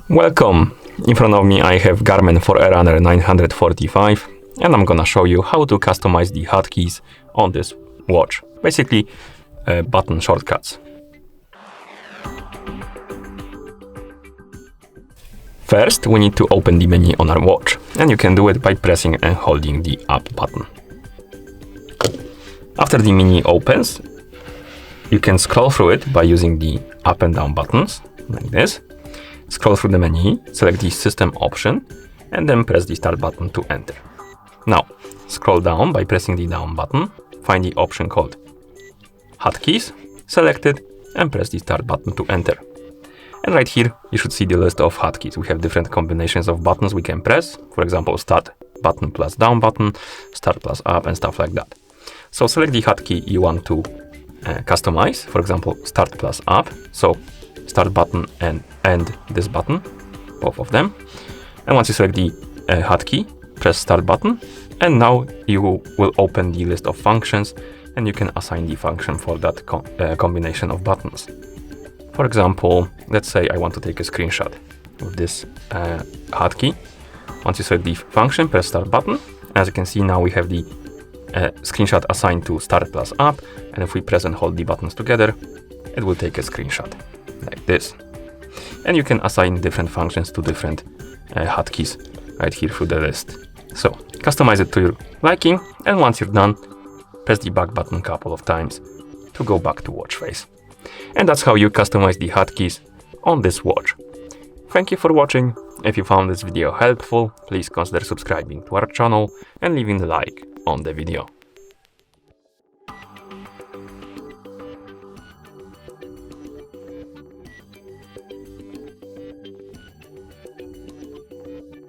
Welcome! In front of me I have GARMIN Forerunner 945 and I'm gonna show you how to customize the hotkeys on this watch. Basically, button shortcuts. First, we need to open the menu on our watch, and you can do it by pressing and holding the up button. After the menu opens, you can scroll through it by using the up and down buttons, like this. Scroll through the menu, select the system option, and then press the start button to enter. Now, scroll down by pressing the down button, find the option called hotkeys, select it, and press the start button to enter. And right here, you should see the list of hotkeys. We have different combinations of buttons we can press. For example, start button plus down button, start plus up, and stuff like that. So select the hotkey you want to customize. For example, start plus up. So start button and this button, both of them. And once you select the hotkey, press start button. And now you will open the list of functions and you can assign the function for that combination of buttons. For example, let's say I want to take a screenshot with this hotkey. Once you select the function, press start button. As you can see, now we have the screenshot assigned to start plus up. And if we press and hold the buttons together, it will take a screenshot like this. And you can assign different functions to different hotkeys right here through the list. So customize it to your liking. And once you're done, press the back button a couple of times to go back to watch face. And that's how you customize the hotkeys on this watch. Thank you for watching. If you found this video helpful, please consider subscribing to our channel and leaving a like on the video.